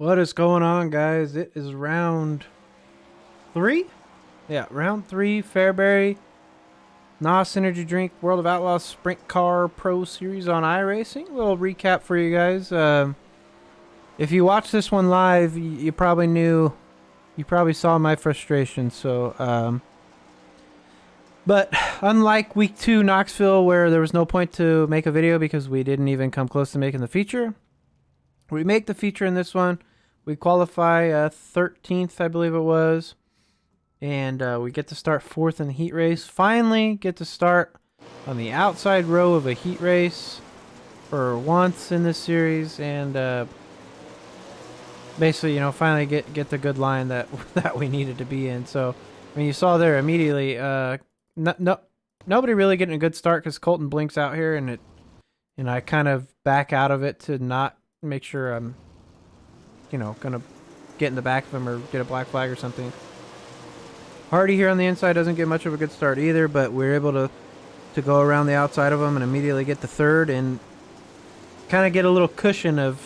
What is going on, guys? It is round three? Yeah, round three, Fairbury, NOS Energy Drink, World of Outlaws Sprint Car Pro Series on iRacing. A little recap for you guys. If you watched this one live, you probably you probably saw my frustration. But unlike week two, Knoxville, where there was no point to make a video because we didn't even come close to making the feature, we make the feature in this one. We qualify 13th, I believe it was. And we get to start fourth in the heat race. Finally get to start on the outside row of a heat race for once in this series. And basically, finally get the good line that that we needed to be in. So, I mean, you saw there immediately, nobody really getting a good start because Colton blinks out here, and I kind of back out of it to not make sure I'm, gonna get in the back of him or get a black flag or something. Hardy here on the inside doesn't get much of a good start either, but we're able to go around the outside of him and immediately get the third and kind of get a little cushion of,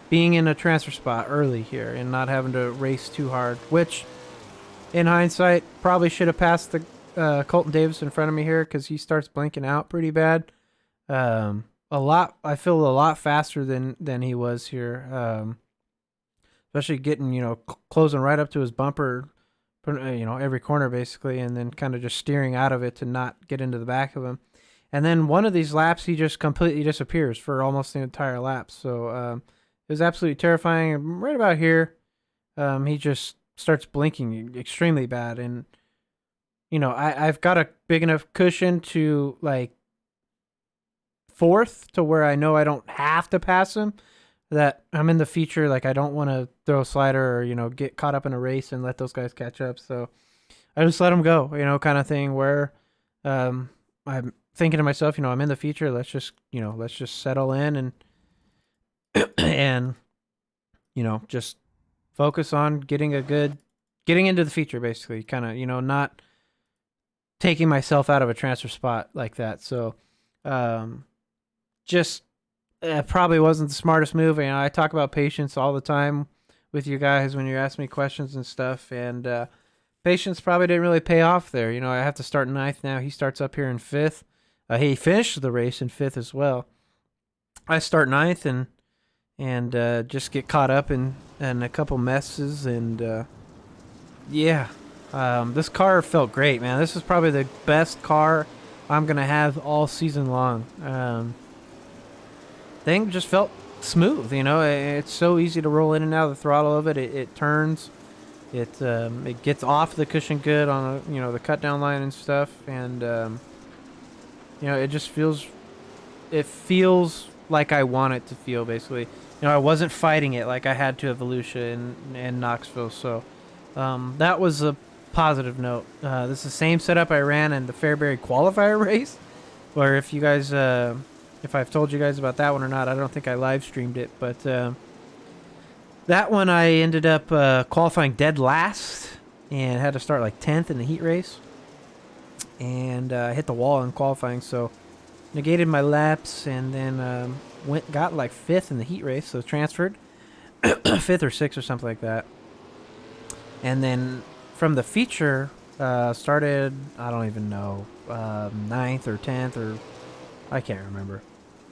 being in a transfer spot early here and not having to race too hard, which in hindsight probably should have passed the Colton Davis in front of me here because he starts blinking out pretty bad. I feel a lot faster than he was here. Especially getting, closing right up to his bumper, every corner basically, and then kind of just steering out of it to not get into the back of him. And then one of these laps, he just completely disappears for almost the entire lap. So it was absolutely terrifying. And right about here, he just starts blinking extremely bad. And, I've got a big enough cushion to, fourth to where I know I don't have to pass him. That I'm in the feature, I don't want to throw a slider or, get caught up in a race and let those guys catch up. So I just let them go, kind of thing where I'm thinking to myself, I'm in the feature. Let's just settle in and, just focus on getting into the feature basically, kind of, not taking myself out of a transfer spot like that. So just it probably wasn't the smartest move. I talk about patience all the time with you guys when you ask me questions and stuff, and patience probably didn't really pay off there. I have to start ninth now. He starts up here in fifth. He finished the race in fifth as well. I start ninth and just get caught up in a couple messes, and this car felt great, man. This is probably the best car I'm gonna have all season long. Thing just felt smooth, it's so easy to roll in and out of the throttle of it. It turns, it gets off the cushion good on the cut down line and stuff, and it just feels like I want it to feel basically. I wasn't fighting it like I had to at Volusia and Knoxville, so that was a positive note. This is the same setup I ran in the Fairbury qualifier race, where if you guys if I've told you guys about that one or not, I don't think I live streamed it, but that one I ended up qualifying dead last and had to start 10th in the heat race, and hit the wall in qualifying, so negated my laps, and then got 5th in the heat race, so transferred 5th or 6th or something like that, and then from the feature started, I don't even know, 9th or 10th, or I can't remember.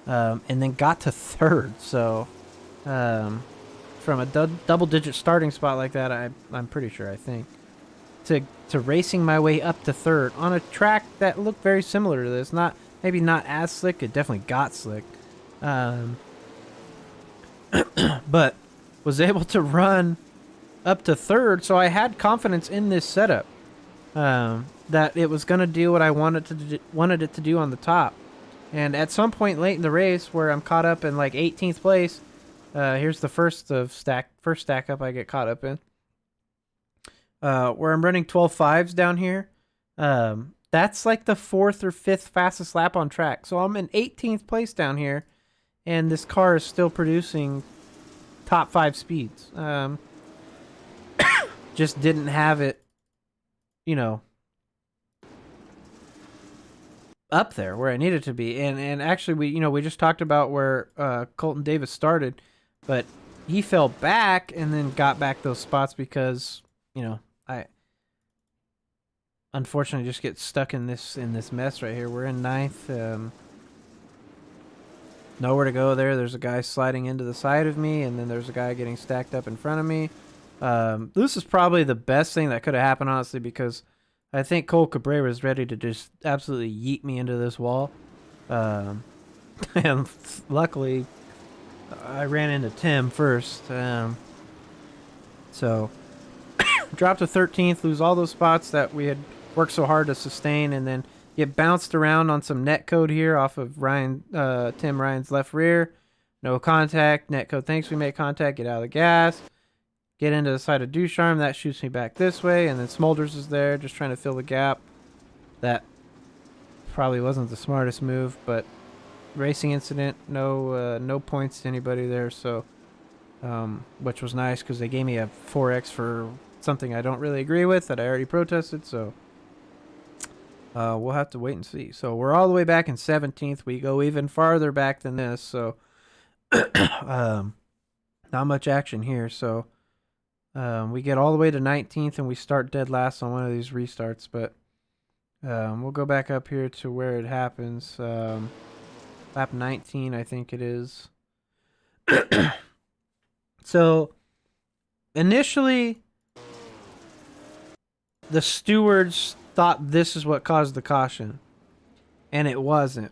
And then got to third. So from a double-digit starting spot like that, I'm pretty sure, I think, to racing my way up to third on a track that looked very similar to this. Maybe not as slick. It definitely got slick. But was able to run up to third, so I had confidence in this setup that it was going to do what I wanted it to do on the top. And at some point late in the race, where I'm caught up in 18th place, here's the first stack up I get caught up in, where I'm running 12.5s down here. That's the 4th or 5th fastest lap on track. So I'm in 18th place down here, and this car is still producing top 5 speeds. Just didn't have it, up there where I needed to be. And actually we just talked about where Colton Davis started. But he fell back and then got back those spots because, I unfortunately just get stuck in this mess right here. We're in ninth. Nowhere to go there. There's a guy sliding into the side of me, and then there's a guy getting stacked up in front of me. This is probably the best thing that could have happened, honestly, because I think Cole Cabrera was ready to just absolutely yeet me into this wall. And luckily, I ran into Tim first. So, drop to 13th, lose all those spots that we had worked so hard to sustain, and then get bounced around on some net code here off of Tim Ryan's left rear. No contact. Net code thinks we make contact. Get out of the gas. Get into the side of Ducharme. That shoots me back this way, and then Smolders is there just trying to fill the gap. That probably wasn't the smartest move, but racing incident. No points to anybody there, so which was nice because they gave me a 4x for something I don't really agree with that I already protested, so we'll have to wait and see. So we're all the way back in 17th. We go even farther back than this, so not much action here. So we get all the way to 19th and we start dead last on one of these restarts, but we'll go back up here to where it happens. Lap 19, I think it is. So initially, the stewards thought this is what caused the caution, and it wasn't.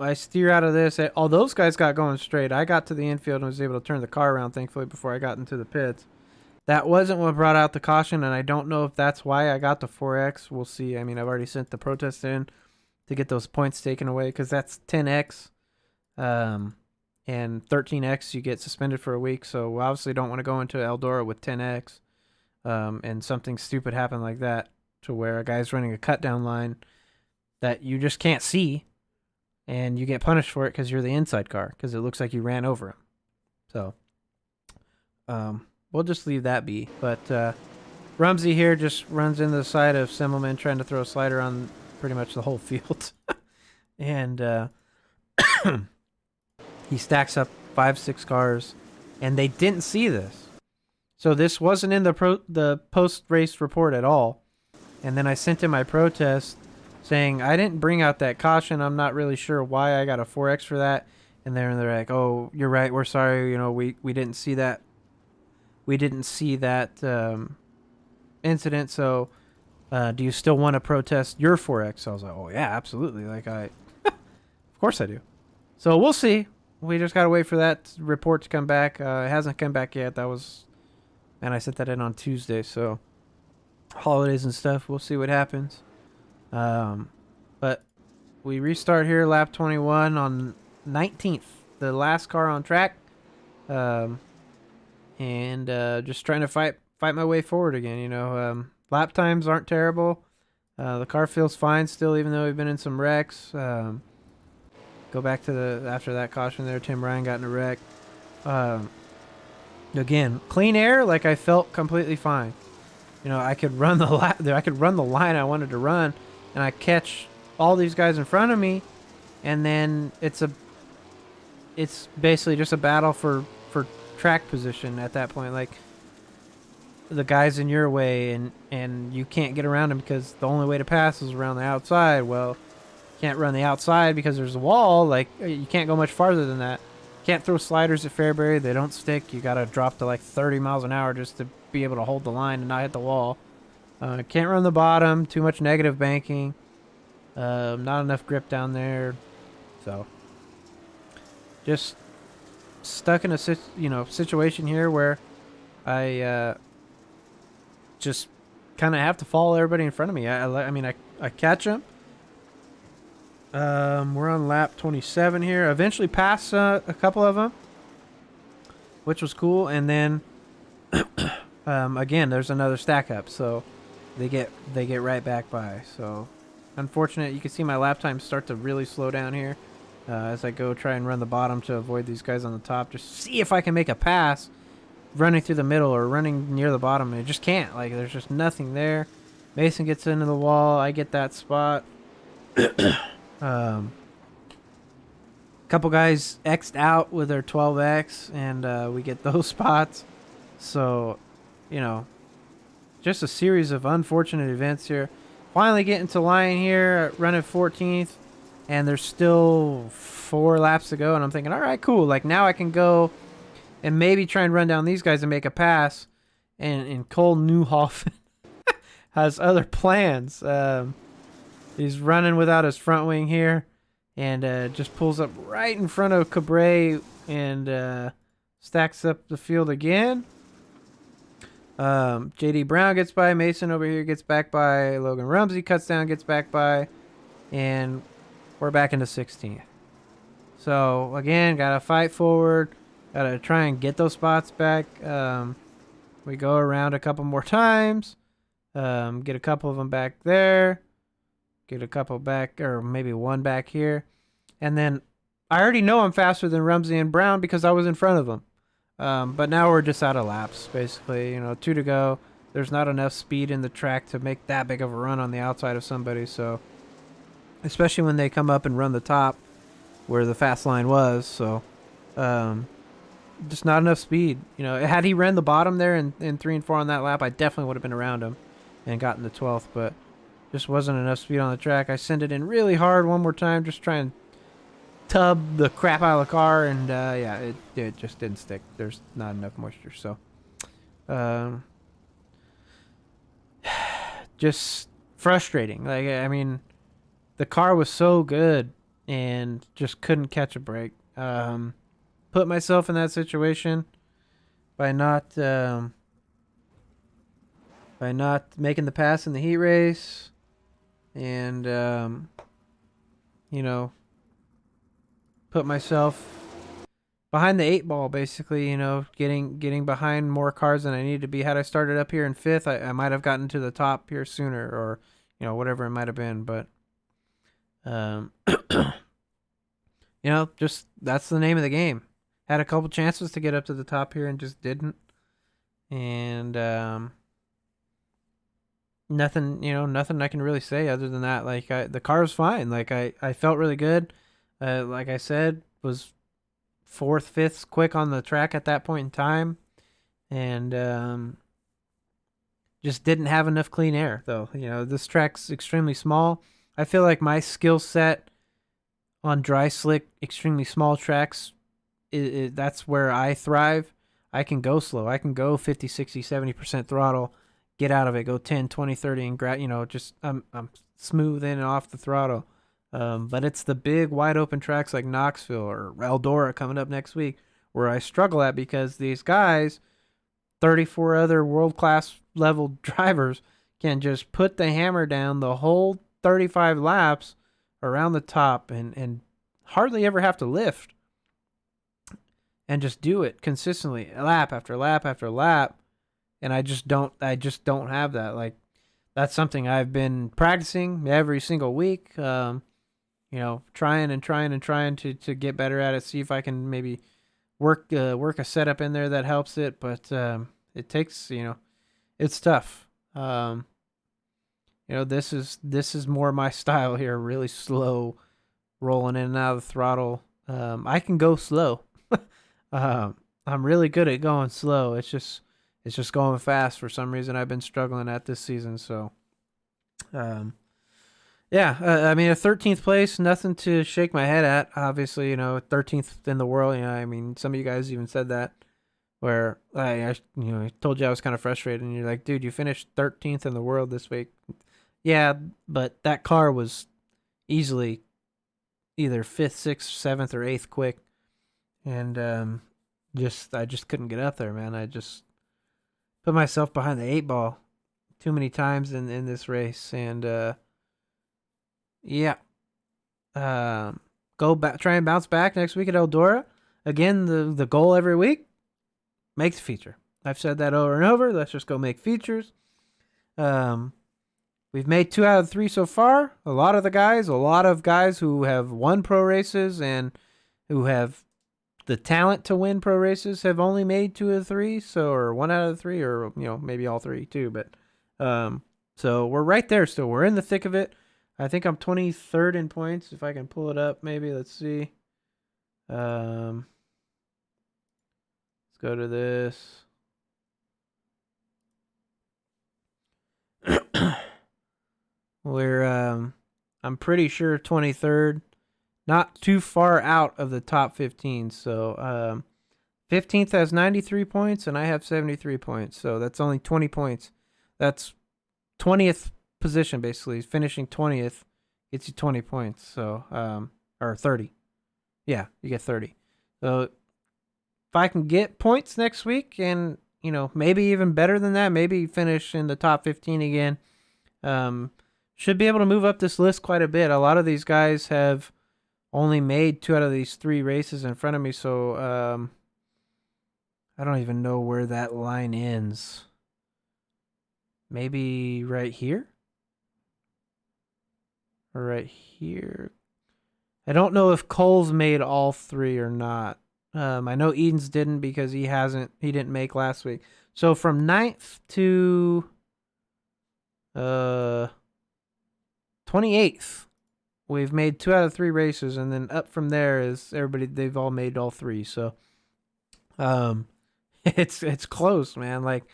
I steer out of this. All those guys got going straight. I got to the infield and was able to turn the car around, thankfully, before I got into the pits. That wasn't what brought out the caution, and I don't know if that's why I got the 4X. We'll see. I mean, I've already sent the protest in to get those points taken away because that's 10X. And 13X, you get suspended for a week. So we obviously don't want to go into Eldora with 10X. And something stupid happened like that to where a guy's running a cut down line that you just can't see, and you get punished for it because you're the inside car because it looks like you ran over him. So we'll just leave that be. But Rumsey here just runs into the side of Semmelman trying to throw a slider on pretty much the whole field. And he stacks up 5-6 cars, and they didn't see this. So this wasn't in the post-race report at all. And then I sent in my protest saying, I didn't bring out that caution. I'm not really sure why I got a 4X for that. And they're like, oh, you're right. We're sorry. We didn't see that. We didn't see that incident. So do you still want to protest your 4X? So I was like, oh, yeah, absolutely. Of course I do. So we'll see. We just got to wait for that report to come back. It hasn't come back yet. And I sent that in on Tuesday, so holidays and stuff. We'll see what happens. But we restart here, lap 21 on 19th, the last car on track, and just trying to fight my way forward again. Lap times aren't terrible. The car feels fine still, even though we've been in some wrecks. Go back to after that caution there, Tim Ryan got in a wreck. Again, clean air, I felt completely fine. I could run the line I wanted to run, and I catch all these guys in front of me, and then it's basically just a battle for track position at that point. The guy's in your way, and you can't get around him because the only way to pass is around the outside. Well, you can't run the outside because there's a wall. You can't go much farther than that. Can't throw sliders at Fairbury. They don't stick. You got to drop to 30 miles an hour just to be able to hold the line and not hit the wall. Can't run the bottom. Too much negative banking. Not enough grip down there. So just stuck in a situation here where I just kind of have to follow everybody in front of me. I catch them. We're on lap 27 here. Eventually pass a couple of them, which was cool. And then again, there's another stack up, so they get right back by. So unfortunate. You can see my lap time start to really slow down here as I go try and run the bottom to avoid these guys on the top. Just see if I can make a pass running through the middle or running near the bottom. And I just can't. There's just nothing there. Mason gets into the wall. I get that spot. couple guys X'd out with their 12X, and we get those spots. So, you know, just a series of unfortunate events here. Finally getting to line here, running 14th, and there's still 4 laps to go, and I'm thinking, all right, cool. Like, now I can go and maybe try and run down these guys and make a pass. And Cole Newhoff has other plans. He's running without his front wing here, and just pulls up right in front of Cabre and stacks up the field again. JD Brown gets by. Mason over here gets back by. Logan Rumsey cuts down, gets back by. And we're back into 16th. So, again, got to fight forward. Got to try and get those spots back. We go around a couple more times. Get a couple of them back there. Get a couple back, or maybe one back here. And then I already know I'm faster than Rumsey and Brown because I was in front of them. But now we're just out of laps, basically. 2 to go. There's not enough speed in the track to make that big of a run on the outside of somebody. So, especially when they come up and run the top where the fast line was. So, just not enough speed. Had he ran the bottom there in 3 and 4 on that lap, I definitely would have been around him and gotten the 12th. But just wasn't enough speed on the track. I sent it in really hard one more time, just trying to tub the crap out of the car, and yeah, it just didn't stick. There's not enough moisture. So, just frustrating. Like, I mean, the car was so good and just couldn't catch a break. Put myself in that situation by not making the pass in the heat race, and put myself behind the 8 ball, basically. Getting behind more cars than I needed to be. Had I started up here in 5th, I might have gotten to the top here sooner, or whatever it might have been. But just that's the name of the game. Had a couple chances to get up to the top here and just didn't. And nothing I can really say other than that. Like, the car was fine. Like, I felt really good. Like I said, was 4th, 5th quick on the track at that point in time. And just didn't have enough clean air, though. This track's extremely small. I feel like my skill set on dry, slick, extremely small tracks, that's where I thrive. I can go slow. I can go 50, 60, 70% throttle, get out of it, go 10, 20, 30, and just I'm smooth in and off the throttle. But it's the big, wide open tracks like Knoxville or Eldora coming up next week where I struggle at, because these guys, 34 other world-class level drivers, can just put the hammer down the whole 35 laps around the top and hardly ever have to lift, and just do it consistently, lap after lap after lap. And I just don't have that. Like, that's something I've been practicing every single week. Trying to get better at it. See if I can maybe work a setup in there that helps it. But it takes, it's tough. This is more my style here. Really slow, rolling in and out of the throttle. I can go slow. I'm really good at going slow. It's just going fast for some reason. I've been struggling at this season. So, I mean, a 13th place, nothing to shake my head at. Obviously, 13th in the world. I mean, some of you guys even said that, where I told you I was kind of frustrated, and you're like, dude, you finished 13th in the world this week. Yeah, but that car was easily either 5th, 6th, 7th, or 8th quick, and I just couldn't get up there, man. I just put myself behind the 8 ball too many times in this race, and go back, try and bounce back next week at Eldora. Again, the goal every week, make the feature. I've said that over and over. Let's just go make features. We've made 2 out of 3 so far. A lot of guys who have won pro races and who have the talent to win pro races have only made 2 of 3, or 1 out of 3, or maybe all 3 too. But so we're right there still. We're in the thick of it. I think I'm 23rd in points. If I can pull it up, maybe. Let's see. Let's go to this. We're I'm pretty sure 23rd, not too far out of the top 15. So 15th has 93 points and I have 73 points. So that's only 20 points. That's 20th position basically. Finishing 20th gets you 20 points. So or 30. Yeah, you get 30. So if I can get points next week and, maybe even better than that, maybe finish in the top 15 again, should be able to move up this list quite a bit. A lot of these guys have only made 2 out of these 3 races in front of me, so I don't even know where that line ends. Maybe right here? Or right here? I don't know if Cole's made all 3 or not. I know Eden's didn't because he didn't make last week. So from 9th to 28th, we've made 2 out of 3 races, and then up from there is everybody. They've all made all 3. So, it's close, man. Like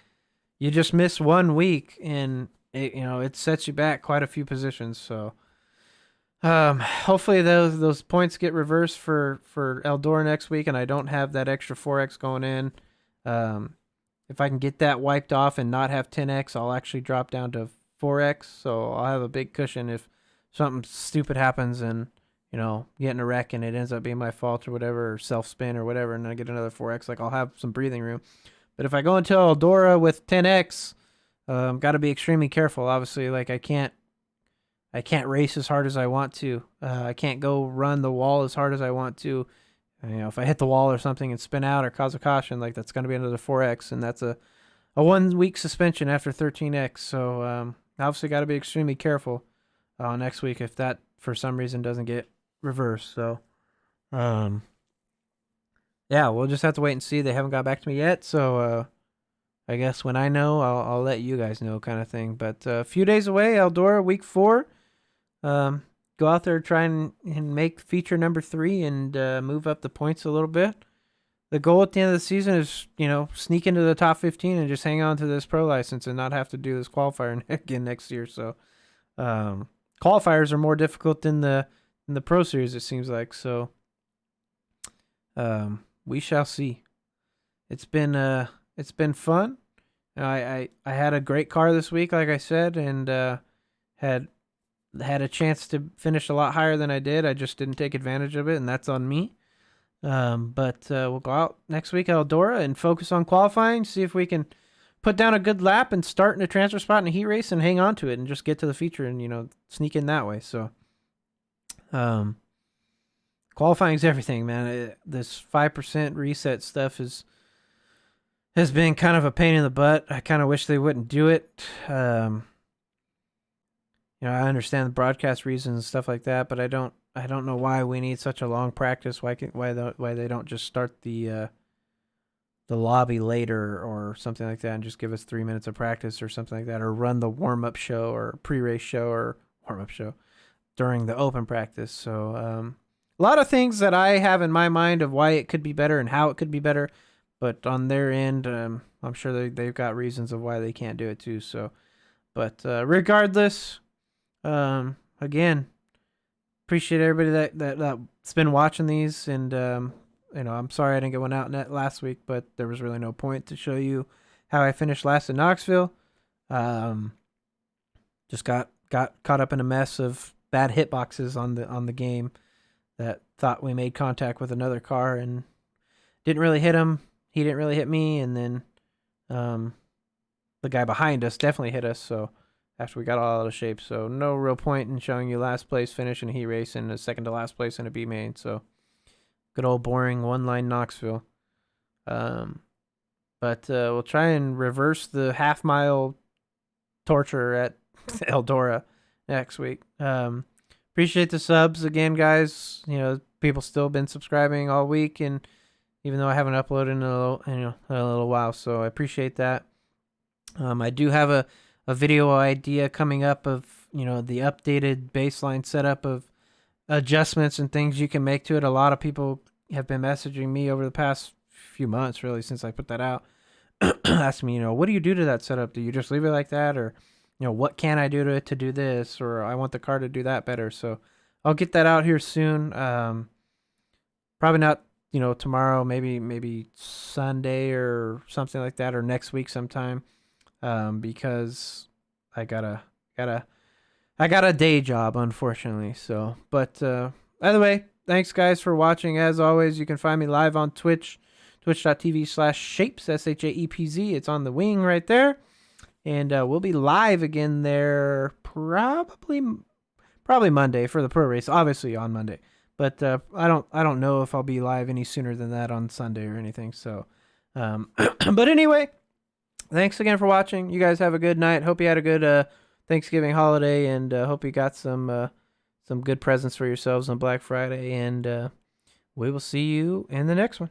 you just miss 1 week, and it sets you back quite a few positions. So, hopefully those points get reversed for Eldora next week, and I don't have that extra 4x going in. If I can get that wiped off and not have 10x, I'll actually drop down to 4x. So I'll have a big cushion if something stupid happens and get in a wreck and it ends up being my fault or whatever, or self spin or whatever, and I get another 4x. Like I'll have some breathing room. But if I go into Eldora with 10x, got to be extremely careful. Obviously, like I can't race as hard as I want to. I can't go run the wall as hard as I want to. If I hit the wall or something and spin out or cause a caution, like that's going to be another 4x, and that's a 1 week suspension after 13x. So obviously got to be extremely careful next week if that for some reason doesn't get reversed. So yeah, we'll just have to wait and see. They haven't got back to me yet, so I guess when I know, I'll let you guys know, kind of thing. But a few days away, Eldora, week 4. Go out there, try and make feature number 3 and move up the points a little bit. The goal at the end of the season is, sneak into the top 15 and just hang on to this pro license and not have to do this qualifier again next year. So, qualifiers are more difficult than the pro series, it seems like. So, we shall see. It's been fun. I had a great car this week, like I said, and had a chance to finish a lot higher than I did. I just didn't take advantage of it, and that's on me. But we'll go out next week at Eldora and focus on qualifying, see if we can put down a good lap and start in a transfer spot in a heat race and hang on to it and just get to the feature and, sneak in that way. So, qualifying is everything, man. This 5% reset stuff has been kind of a pain in the butt. I kind of wish they wouldn't do it. I understand the broadcast reasons and stuff like that, but I don't know why we need such a long practice. Why they don't just start the lobby later or something like that and just give us 3 minutes of practice or something like that, or run the warm-up show or pre-race show or warm-up show during the open practice. So a lot of things that I have in my mind of why it could be better and how it could be better, but on their end, I'm sure they've got reasons of why they can't do it too. So, but regardless, again, appreciate everybody that's been watching these, and I'm sorry I didn't get one out last week, but there was really no point to show you how I finished last in Knoxville. Just got caught up in a mess of bad hitboxes on the game that thought we made contact with another car and didn't really hit him. He didn't really hit me, and then the guy behind us definitely hit us. So after we got all out of shape, so no real point in showing you last place finish in a heat race and a second to last place in a B main. So good old boring one line Knoxville. But we'll try and reverse the half mile torture at Eldora next week. Appreciate the subs again, guys. People still been subscribing all week, and even though I haven't uploaded in a little while, so I appreciate that. I do have a video idea coming up of the updated baseline setup of adjustments and things you can make to it. A lot of people have been messaging me over the past few months, really, since I put that out, asking me, what do you do to that setup? Do you just leave it like that, or what can I do to it to do this, or I want the car to do that better? So I'll get that out here soon. Probably not, tomorrow, maybe Sunday or something like that, or next week sometime, because I gotta I got a day job, unfortunately. So, but either way, thanks guys for watching. As always, you can find me live on Twitch, twitch.tv/shapes, SHAEPZ. It's on the wing right there. And we'll be live again there probably Monday for the pro race, obviously on Monday. But I don't know if I'll be live any sooner than that on Sunday or anything. So, but anyway, thanks again for watching. You guys have a good night. Hope you had a good Thanksgiving holiday, and hope you got some good presents for yourselves on Black Friday. And we will see you in the next one.